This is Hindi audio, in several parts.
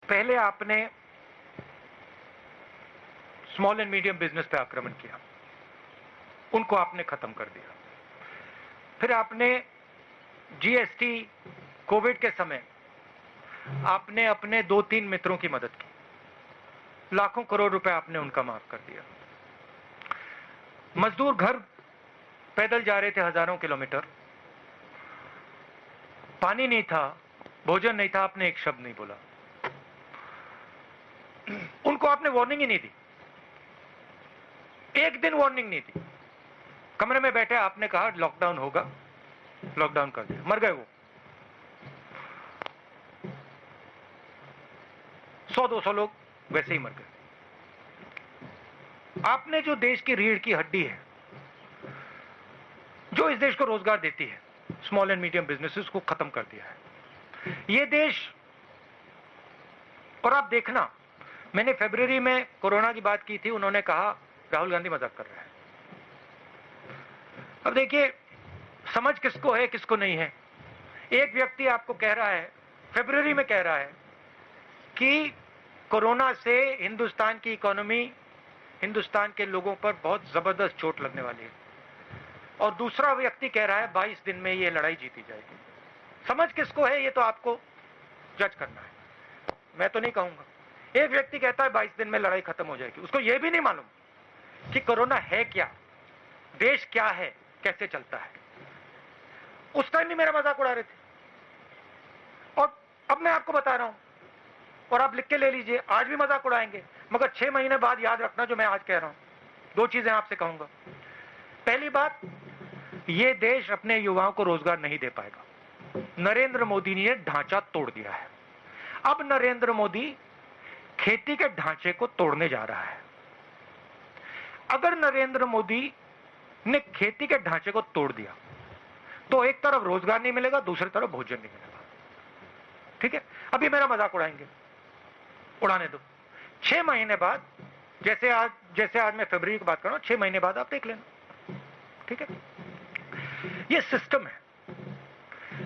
पहले आपने स्मॉल एंड मीडियम बिजनेस पे आक्रमण किया, उनको आपने खत्म कर दिया। फिर आपने जीएसटी कोविड के समय आपने अपने 2-3 मित्रों की मदद की, लाखों करोड़ रुपए आपने उनका माफ कर दिया। मजदूर घर पैदल जा रहे थे हजारों किलोमीटर, पानी नहीं था, भोजन नहीं था, आपने एक शब्द नहीं बोला, उनको आपने वार्निंग ही नहीं दी, एक दिन वार्निंग नहीं दी। कमरे में बैठे आपने कहा लॉकडाउन होगा, लॉकडाउन कर दिया, मर गए वो। 100-200 लोग वैसे ही मर गए। आपने जो देश की रीढ़ की हड्डी है, जो इस देश को रोजगार देती है, स्मॉल एंड मीडियम बिजनेसेस को खत्म कर दिया है। ये देश, और आप देखना, मैंने फरवरी में कोरोना की बात की थी, उन्होंने कहा राहुल गांधी मजाक कर रहे हैं। अब देखिए समझ किसको है किसको नहीं है। एक व्यक्ति आपको कह रहा है, फरवरी में कह रहा है कि कोरोना से हिंदुस्तान की इकोनॉमी, हिंदुस्तान के लोगों पर बहुत जबरदस्त चोट लगने वाली है, और दूसरा व्यक्ति कह रहा है 22 दिन में ये लड़ाई जीती जाएगी। समझ किसको है ये तो आपको जज करना है, मैं तो नहीं कहूंगा। एक व्यक्ति कहता है 22 दिन में लड़ाई खत्म हो जाएगी, उसको यह भी नहीं मालूम कि कोरोना है क्या, देश क्या है, कैसे चलता है। उस टाइम भी मेरा मजाक उड़ा रहे थे, और अब मैं आपको बता रहा हूं, और आप लिख के ले लीजिए, आज भी मजाक उड़ाएंगे, मगर 6 महीने बाद याद रखना जो मैं आज कह रहा हूं। 2 चीजें आपसे कहूंगा। पहली बात, यह देश अपने युवाओं को रोजगार नहीं दे पाएगा। नरेंद्र मोदी ने ढांचा तोड़ दिया है। अब नरेंद्र मोदी खेती के ढांचे को तोड़ने जा रहा है। अगर नरेंद्र मोदी ने खेती के ढांचे को तोड़ दिया तो एक तरफ रोजगार नहीं मिलेगा, दूसरी तरफ भोजन नहीं मिलेगा। ठीक है, अभी मेरा मजाक उड़ाएंगे, उड़ाने दो। 6 महीने बाद, जैसे आज मैं फरवरी की बात कर रहा हूं, 6 महीने बाद आप देख लेना। ठीक है, ये सिस्टम है,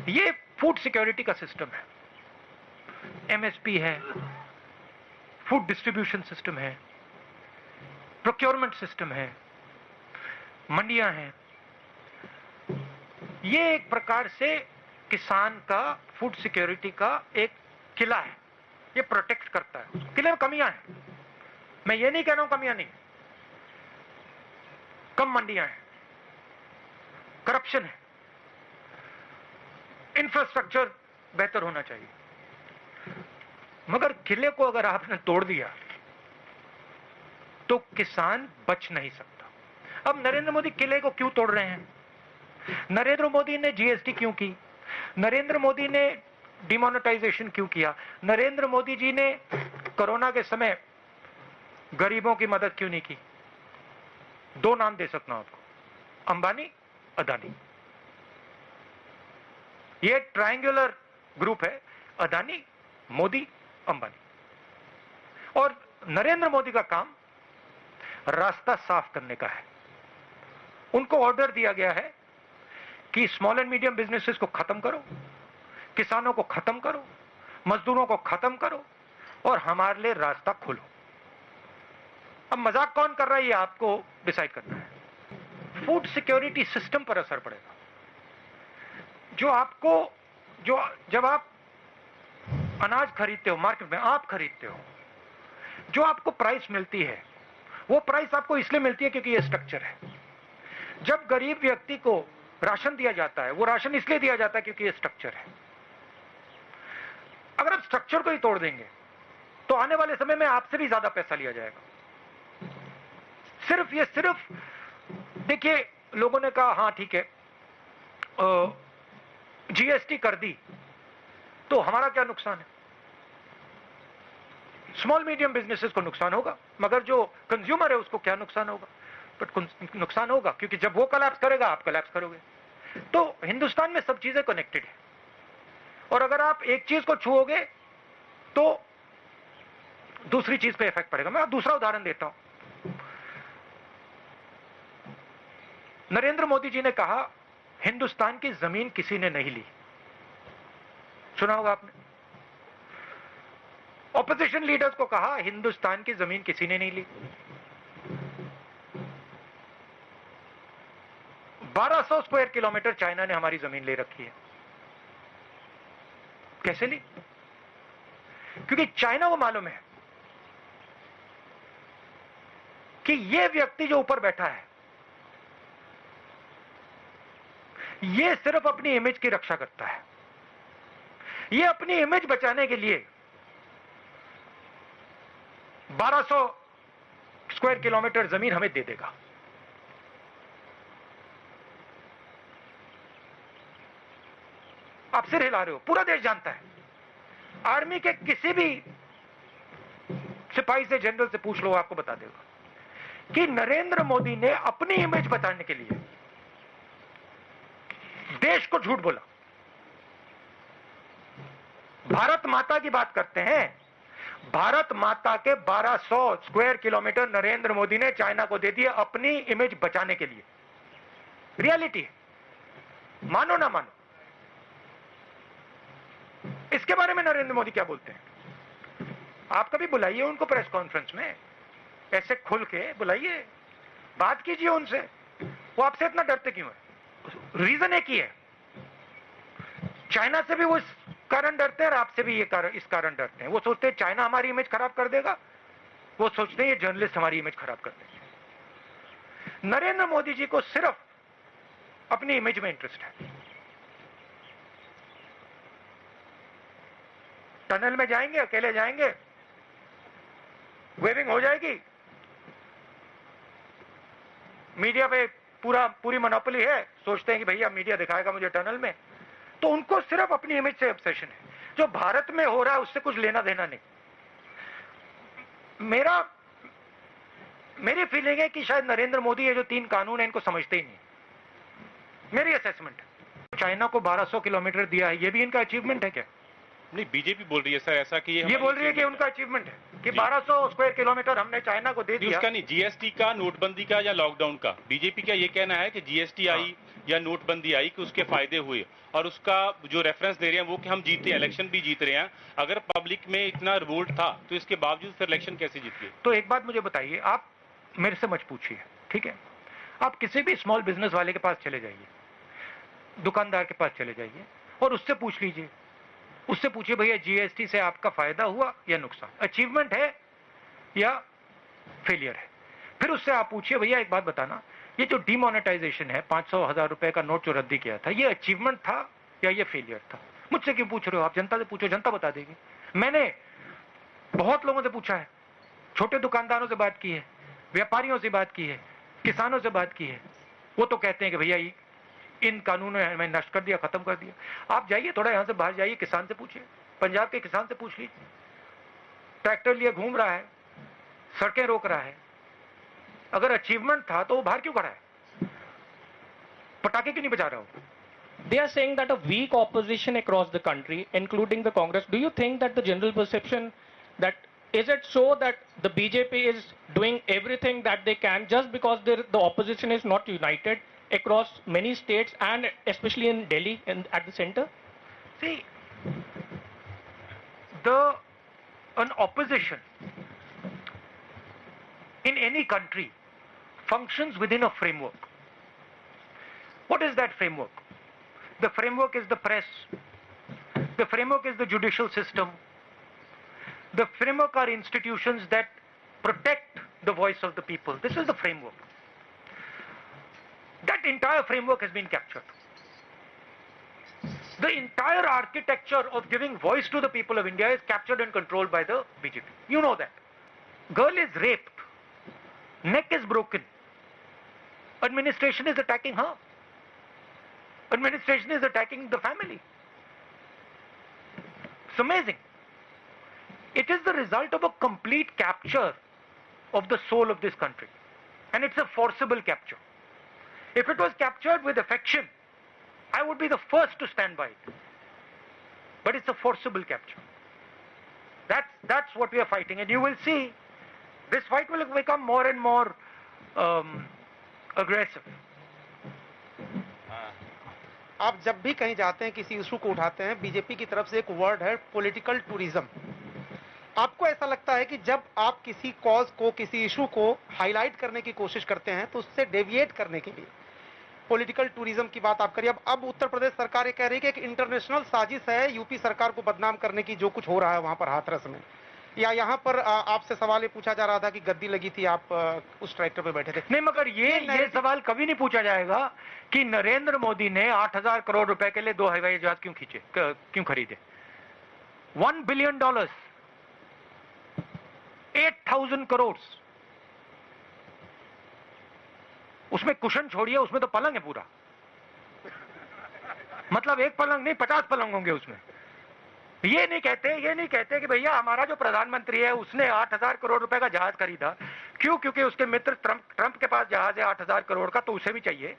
ये फूड सिक्योरिटी का सिस्टम है। एमएसपी है, फूड डिस्ट्रीब्यूशन सिस्टम है, प्रोक्योरमेंट सिस्टम है, मंडियां हैं। ये एक प्रकार से किसान का फूड सिक्योरिटी का एक किला है, ये प्रोटेक्ट करता है। किले में कमियां हैं, मैं ये नहीं कह रहा हूं कमियां नहीं, कम मंडियां हैं, करप्शन है, इंफ्रास्ट्रक्चर बेहतर होना चाहिए, मगर किले को अगर आपने तोड़ दिया तो किसान बच नहीं सकता। अब नरेंद्र मोदी किले को क्यों तोड़ रहे हैं? नरेंद्र मोदी ने जीएसटी क्यों की? नरेंद्र मोदी ने डिमोनेटाइजेशन क्यों किया? नरेंद्र मोदी जी ने कोरोना के समय गरीबों की मदद क्यों नहीं की? 2 नाम दे सकता हूं आपको, अंबानी, अदानी। ये ट्रायंगुलर ग्रुप है, अदानी, मोदी, अंबानी। और नरेंद्र मोदी का काम रास्ता साफ करने का है। उनको ऑर्डर दिया गया है कि स्मॉल एंड मीडियम बिजनेसेस को खत्म करो, किसानों को खत्म करो, मजदूरों को खत्म करो, और हमारे लिए रास्ता खोलो। अब मजाक कौन कर रहा है ये आपको डिसाइड करना है। फूड सिक्योरिटी सिस्टम पर असर पड़ेगा। जब आप अनाज खरीदते हो मार्केट में, आप खरीदते हो, जो आपको प्राइस मिलती है वो प्राइस आपको इसलिए मिलती है क्योंकि ये स्ट्रक्चर है। जब गरीब व्यक्ति को राशन दिया जाता है, वो राशन इसलिए दिया जाता है क्योंकि ये स्ट्रक्चर है। अगर आप स्ट्रक्चर को ही तोड़ देंगे तो आने वाले समय में आपसे भी ज्यादा पैसा लिया जाएगा। सिर्फ देखिए, लोगों ने कहा हाँ ठीक है, जीएसटी कर दी तो हमारा क्या नुकसान है? स्मॉल मीडियम बिजनेसेस को नुकसान होगा, मगर जो कंज्यूमर है उसको क्या नुकसान होगा? बट नुकसान होगा, क्योंकि जब वो कोलैप्स करेगा आप कोलैप्स करोगे। तो हिंदुस्तान में सब चीजें कनेक्टेड है, और अगर आप एक चीज को छुओगे तो दूसरी चीज पे इफेक्ट पड़ेगा। मैं दूसरा उदाहरण देता हूं। नरेंद्र मोदी जी ने कहा हिंदुस्तान की जमीन किसी ने नहीं ली, सुना होगा आपने। ऑपोजिशन लीडर्स को कहा हिंदुस्तान की जमीन किसी ने नहीं ली। 1200 स्क्वायर किलोमीटर चाइना ने हमारी जमीन ले रखी है। कैसे ली? क्योंकि चाइना को मालूम है कि यह व्यक्ति जो ऊपर बैठा है यह सिर्फ अपनी इमेज की रक्षा करता है। यह अपनी इमेज बचाने के लिए 1200 स्क्वायर किलोमीटर जमीन हमें दे देगा। आप सिर हिला रहे हो, पूरा देश जानता है। आर्मी के किसी भी सिपाही से, जनरल से पूछ लो, आपको बता देगा कि नरेंद्र मोदी ने अपनी इमेज बचाने के लिए देश को झूठ बोला। भारत माता की बात करते हैं, भारत माता के 1200 स्क्वायर किलोमीटर नरेंद्र मोदी ने चाइना को दे दिए अपनी इमेज बचाने के लिए। रियलिटी है, मानो ना मानो। इसके बारे में नरेंद्र मोदी क्या बोलते हैं? आप कभी बुलाइए उनको प्रेस कॉन्फ्रेंस में, ऐसे खुल के बुलाइए, बात कीजिए उनसे। वो आपसे इतना डरते क्यों है? रीजन एक ही है, चाइना से भी वो इस कारण डरते हैं और आपसे भी इस कारण डरते हैं। वो सोचते हैं चाइना हमारी इमेज खराब कर देगा, वो सोचते हैं ये जर्नलिस्ट हमारी इमेज खराब कर देंगे। नरेंद्र मोदी जी को सिर्फ अपनी इमेज में इंटरेस्ट है। टनल में जाएंगे, अकेले जाएंगे, वेविंग हो जाएगी, मीडिया पे पूरी मोनोपोली है, सोचते हैं कि भैया मीडिया दिखाएगा मुझे टनल में। तो उनको सिर्फ अपनी इमेज से ऑब्सेशन है। जो भारत में हो रहा है उससे कुछ लेना देना नहीं। मेरी फीलिंग है कि शायद नरेंद्र मोदी ये जो 3 कानून है इनको समझते ही नहीं, मेरी असेसमेंट है। चाइना को 1200 किलोमीटर दिया है, ये भी इनका अचीवमेंट है क्या? नहीं, बीजेपी बोल रही है सर ऐसा कि ये बोल रही है कि उनका अचीवमेंट है कि 1200 स्क्वायर किलोमीटर हमने चाइना को दे दिया। उसका नहीं, जीएसटी का, नोटबंदी का या लॉकडाउन का। बीजेपी का ये कहना है कि जीएसटी आई या नोटबंदी आई कि उसके फायदे हुए, और उसका जो रेफरेंस दे रहे हैं वो कि हम जीते, इलेक्शन भी जीत रहे हैं। अगर पब्लिक में इतना रिवोल्ट था तो इसके बावजूद फिर इलेक्शन कैसे जीत गए? तो एक बात मुझे बताइए, आप मेरे से मत पूछिए, ठीक है? आप किसी भी स्मॉल बिजनेस वाले के पास चले जाइए, दुकानदार के पास चले जाइए और उससे पूछ लीजिए, उससे पूछिए भैया जीएसटी से आपका फायदा हुआ या नुकसान, अचीवमेंट है या फेलियर है। फिर उससे आप पूछिए भैया एक बात बताना, ये जो डिमोनेटाइजेशन है, 500,000 रुपए का नोट जो रद्दी किया था, ये अचीवमेंट था या ये फेलियर था? मुझसे क्यों पूछ रहे हो? आप जनता से पूछो, जनता बता देगी। मैंने बहुत लोगों से पूछा है, छोटे दुकानदारों से बात की है, व्यापारियों से बात की है, किसानों से बात की है। वो तो कहते हैं कि भैया इन कानूनों ने हमें नष्ट कर दिया, खत्म कर दिया। आप जाइए, थोड़ा यहां से बाहर जाइए, किसान से पूछिए, पंजाब के किसान से पूछ लीजिए, ट्रैक्टर लिए घूम रहा है, सड़कें रोक रहा है। अगर अचीवमेंट था तो वो बाहर क्यों खड़ा है? पटाखे क्यों नहीं बजा रहा हो? They are saying that a weak opposition across the country, including the Congress. Do you think that the general perception that is it so that the BJP is doing everything that they can just because the opposition is not united across many states and especially in Delhi and at the center? See, an opposition in any country functions within a framework. What is that framework? The framework is the press. The framework is the judicial system. The framework are institutions that protect the voice of the people. This is the framework. That entire framework has been captured. The entire architecture of giving voice to the people of India is captured and controlled by the BJP. You know that. Girl is raped. Neck is broken. Administration is attacking her. Administration is attacking the family. It's amazing. It is the result of a complete capture of the soul of this country. And it's a forcible capture. If it was captured with affection, I would be the first to stand by it. But it's a forcible capture. That's what we are fighting. And you will see, this fight will become more and more aggressive. आप जब भी कहीं जाते हैं, किसी इशू को उठाते हैं, बीजेपी की तरफ से एक वर्ड है पॉलिटिकल टूरिज्म। आपको ऐसा लगता है कि जब आप किसी कॉज को, किसी इशू को हाईलाइट करने की कोशिश करते हैं तो उससे डेविएट करने के लिए पॉलिटिकल टूरिज्म की बात आप करिए। अब उत्तर प्रदेश सरकार ये कह रही है कि एक इंटरनेशनल साजिश है यूपी सरकार को बदनाम करने की, जो कुछ हो रहा है वहां पर हाथरस में। या यहाँ पर आपसे सवाल ये पूछा जा रहा था कि गद्दी लगी थी, आप उस ट्रैक्टर पे बैठे थे। नहीं, मगर ये सवाल कभी नहीं पूछा जाएगा कि नरेंद्र मोदी ने 8,000 करोड़ रुपए के लिए 2 हवाई जहाज क्यों खरीदे। $1 बिलियन, 8,000 करोड़, उसमें कुशन छोड़िए, उसमें तो पलंग है पूरा। मतलब एक पलंग नहीं, 50 पलंग होंगे उसमें। ये नहीं कहते कि भैया हमारा जो प्रधानमंत्री है उसने 8,000 करोड़ रुपए का जहाज खरीदा। क्यों? क्योंकि उसके मित्र ट्रंप के पास जहाज है 8,000 करोड़ का, तो उसे भी चाहिए।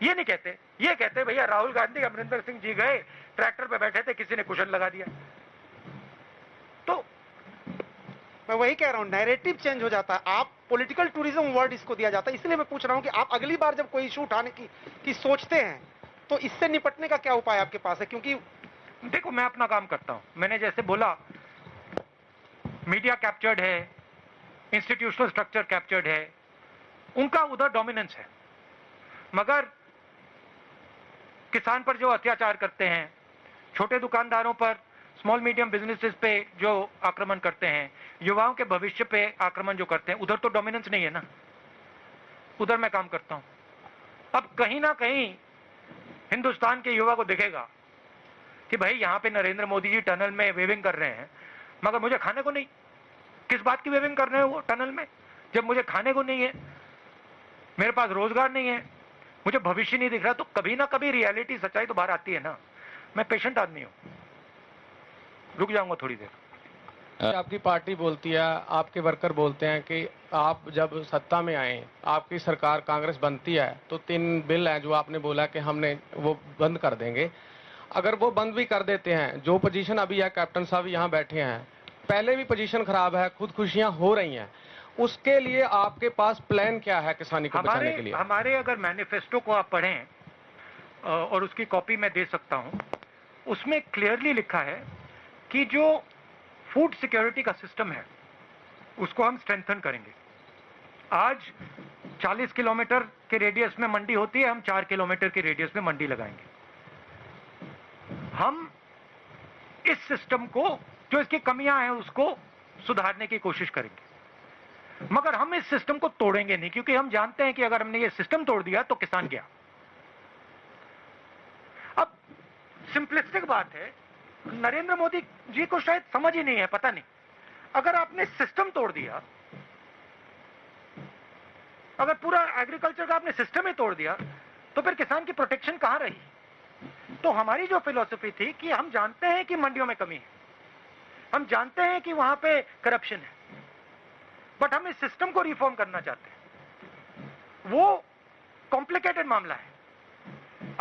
ये नहीं कहते। ये कहते भैया राहुल गांधी, अमरिंदर सिंह जी गए, ट्रैक्टर पे बैठे थे, किसी ने कुशन लगा दिया। तो मैं वही कह रहा हूं, नैरेटिव चेंज हो जाता है। आप पॉलिटिकल टूरिज्म वर्ड इसको दिया जाता है। इसलिए मैं पूछ रहा हूं कि आप अगली बार जब कोई इशू उठाने की सोचते हैं तो इससे निपटने का क्या उपाय आपके पास है? क्योंकि देखो, मैं अपना काम करता हूं। मैंने जैसे बोला, मीडिया कैप्चर्ड है, इंस्टीट्यूशनल स्ट्रक्चर कैप्चर्ड है, उनका उधर डोमिनेंस है। मगर किसान पर जो अत्याचार करते हैं, छोटे दुकानदारों पर, स्मॉल मीडियम बिजनेसेस पे जो आक्रमण करते हैं, युवाओं के भविष्य पे आक्रमण जो करते हैं, उधर तो डोमिनेंस नहीं है ना। उधर मैं काम करता हूं। अब कहीं ना कहीं हिंदुस्तान के युवा को दिखेगा कि भाई यहां पे नरेंद्र मोदी जी टनल में वेविंग कर रहे हैं, मगर मुझे खाने को नहीं। किस बात की वेविंग कर रहे हैं वो टनल में, जब मुझे खाने को नहीं है, मेरे पास रोजगार नहीं है, मुझे भविष्य नहीं दिख रहा। तो कभी ना कभी रियलिटी, सच्चाई तो बाहर आती है ना। मैं पेशेंट आदमी हूं, रुक जाऊंगा थोड़ी देर। आपकी पार्टी बोलती है, आपके वर्कर बोलते हैं कि आप जब सत्ता में आए, आपकी सरकार कांग्रेस बनती है तो 3 बिल हैं जो आपने बोला कि हमने वो बंद कर देंगे। अगर वो बंद भी कर देते हैं, जो पोजीशन अभी है, कैप्टन साहब यहाँ बैठे हैं, पहले भी पोजीशन खराब है, खुदकुशियां हो रही हैं, उसके लिए आपके पास प्लान क्या है किसानी को बचाने के लिए? हमारे अगर मैनिफेस्टो को आप पढ़ें, और उसकी कॉपी मैं दे सकता हूं, उसमें क्लियरली लिखा है कि जो फूड सिक्योरिटी का सिस्टम है उसको हम स्ट्रेंथन करेंगे। आज 40 किलोमीटर के रेडियस में मंडी होती है, हम 4 किलोमीटर के रेडियस में मंडी लगाएंगे। हम इस सिस्टम को, जो इसकी कमियां हैं, उसको सुधारने की कोशिश करेंगे। मगर हम इस सिस्टम को तोड़ेंगे नहीं, क्योंकि हम जानते हैं कि अगर हमने ये सिस्टम तोड़ दिया तो किसान गया। अब सिंपलिस्टिक बात है, नरेंद्र मोदी जी को शायद समझ ही नहीं है, पता नहीं। अगर आपने सिस्टम तोड़ दिया, अगर पूरा एग्रीकल्चर का आपने सिस्टम ही तोड़ दिया, तो फिर किसान की प्रोटेक्शन कहां रही? तो हमारी जो फिलॉसफी थी कि हम जानते हैं कि मंडियों में कमी है, हम जानते हैं कि वहां पे करप्शन है, बट हम इस सिस्टम को रिफॉर्म करना चाहते हैं। वो कॉम्प्लिकेटेड मामला है,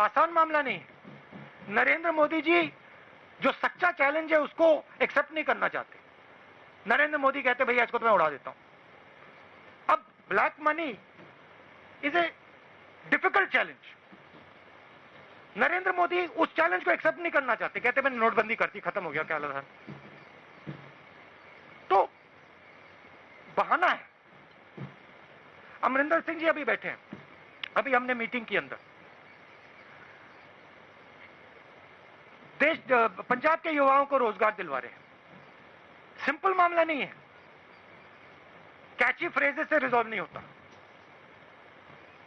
आसान मामला नहीं है। नरेंद्र मोदी जी जो सच्चा चैलेंज है उसको एक्सेप्ट नहीं करना चाहते। नरेंद्र मोदी कहते भैया इसको तो मैं उड़ा देता हूं। अब black money is a difficult challenge. Narendra Modi उस चैलेंज को एक्सेप्ट नहीं करना चाहते, कहते मैंने नोटबंदी कर दी, खत्म हो गया, क्या लगा। तो बहाना है। अमरिंदर सिंह जी अभी बैठे हैं, अभी हमने मीटिंग की अंदर, पंजाब के युवाओं को रोजगार दिलवा रहे हैं। सिंपल मामला नहीं है, कैची फ्रेजेस से रिजॉल्व नहीं होता,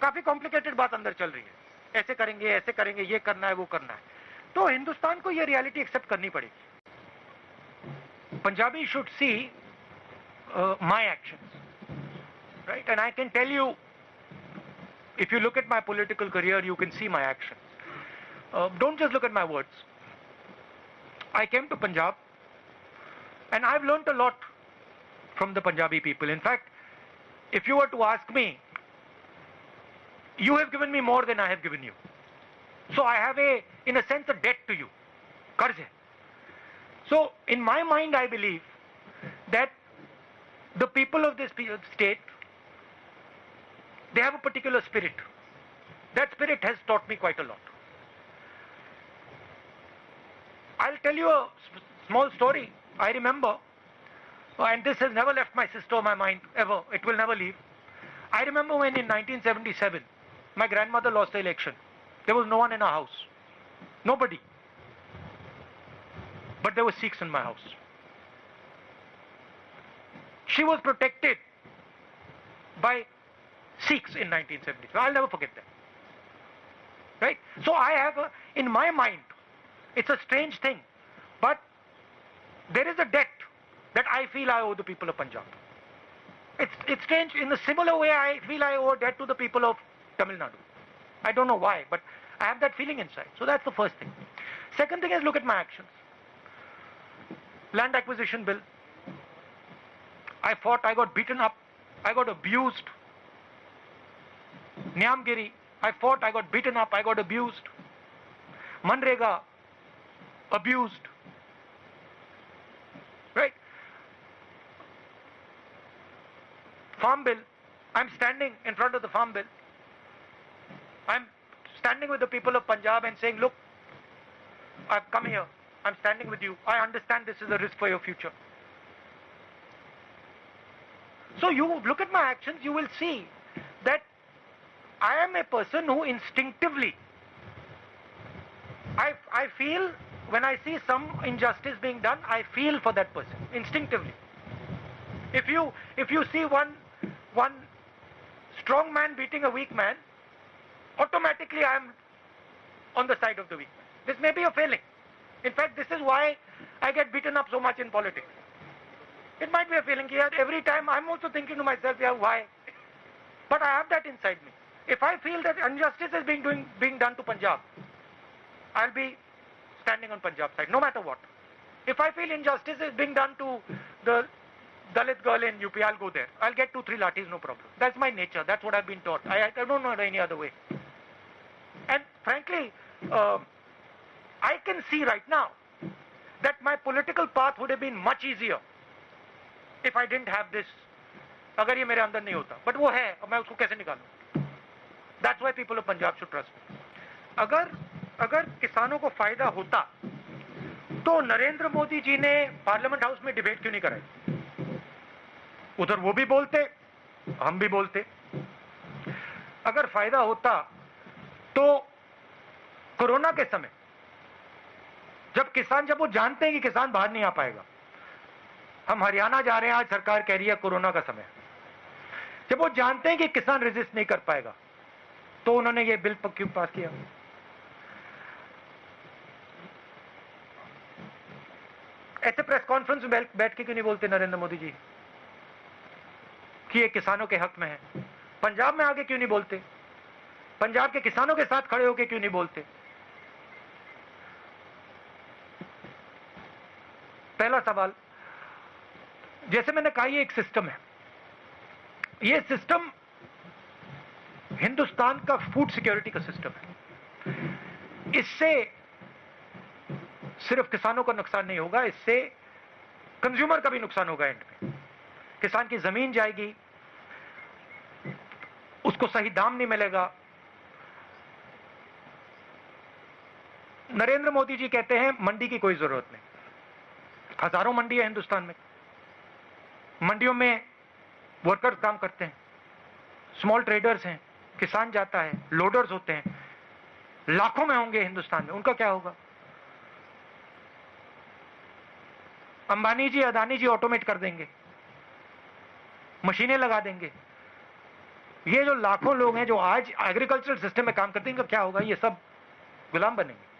काफी कॉम्प्लिकेटेड बात अंदर चल रही है। ऐसे करेंगे, ये करना है, वो करना है। तो हिंदुस्तान को ये रियलिटी एक्सेप्ट करनी पड़ेगी। Punjabi should see my actions, right? And I can tell you, if you look at my political career, you can see my actions. Don't just look at my words. I came to Punjab and I've learned a lot from the Punjabi people. In fact, if you were to ask me, you have given me more than I have given you. So I have in a sense, a debt to you. Qarz hai. So in my mind, I believe that the people of this state, they have a particular spirit. That spirit has taught me quite a lot. I'll tell you a small story. I remember and this has never left my sister or my mind ever. It will never leave. I remember when in 1977, my grandmother lost the election. There was no one in our house. Nobody. But there were Sikhs in my house. She was protected by Sikhs in 1970. I'll never forget that. Right? So I have, in my mind, it's a strange thing, but there is a debt that I feel I owe the people of Punjab. It's strange. In a similar way, I feel I owe a debt to the people of Tamil Nadu. I don't know why, but I have that feeling inside. So that's the first thing. Second thing is, look at my actions. Land acquisition bill. I fought, I got beaten up, I got abused. Nyamgiri, I fought, I got beaten up, I got abused. Manrega, abused. Right? Farm bill, I'm standing in front of the farm bill. I'm standing with the people of Punjab and saying, look, I've come here, I'm standing with you. I understand this is a risk for your future. So you look at my actions, you will see that I am a person who instinctively, I feel, when I see some injustice being done, I feel for that person, instinctively. If you see one strong man beating a weak man, automatically I am on the side of the weak man. This may be a failing. In fact, this is why I get beaten up so much in politics. It might be a feeling here. Every time I'm also thinking to myself, yeah, why? But I have that inside me. If I feel that injustice is being done to Punjab, I'll be standing on Punjab's side, no matter what. If I feel injustice is being done to the Dalit girl in UP, I'll go there. I'll get 2-3 lathis, no problem. That's my nature. That's what I've been taught. I don't know any other way. And frankly, I can see right now that my political path would have been much easier if I didn't have this. अगर ये मेरे अंदर नहीं होता, but वो है, अब मैं उसको कैसे निकालूं? That's why people of Punjab should trust me. अगर किसानों को फायदा होता, तो नरेंद्र मोदी जी ने पार्लियामेंट हाउस में डिबेट क्यों नहीं कराई? उधर वो भी बोलते, हम भी बोलते. अगर फायदा होता, तो कोरोना के समय, जब वो जानते हैं कि किसान बाहर नहीं आ पाएगा, हम हरियाणा जा रहे हैं, आज सरकार कह रही है कोरोना का समय, जब वो जानते हैं कि किसान रेजिस्ट नहीं कर पाएगा, तो उन्होंने ये बिल क्यों पास किया? ऐसे प्रेस कॉन्फ्रेंस में बैठ के क्यों नहीं बोलते नरेंद्र मोदी जी कि ये किसानों के हक में है? पंजाब में आगे क्यों नहीं बोलते? पंजाब के किसानों के साथ खड़े होकर क्यों नहीं बोलते? पहला सवाल, जैसे मैंने कहा, ये एक सिस्टम है. ये सिस्टम हिंदुस्तान का फूड सिक्योरिटी का सिस्टम है. इससे सिर्फ किसानों का नुकसान नहीं होगा, इससे कंज्यूमर का भी नुकसान होगा. एंड में किसान की जमीन जाएगी, उसको सही दाम नहीं मिलेगा. नरेंद्र मोदी जी कहते हैं मंडी की कोई जरूरत नहीं. हजारों मंडी है हिंदुस्तान में. मंडियों में वर्कर्स काम करते हैं, स्मॉल ट्रेडर्स हैं, किसान जाता है, लोडर्स होते हैं, लाखों में होंगे हिंदुस्तान में. उनका क्या होगा? अंबानी जी, अदानी जी ऑटोमेट कर देंगे, मशीनें लगा देंगे. ये जो लाखों लोग हैं जो आज एग्रीकल्चरल सिस्टम में काम करते हैं, इनका क्या होगा? ये सब गुलाम बनेंगे.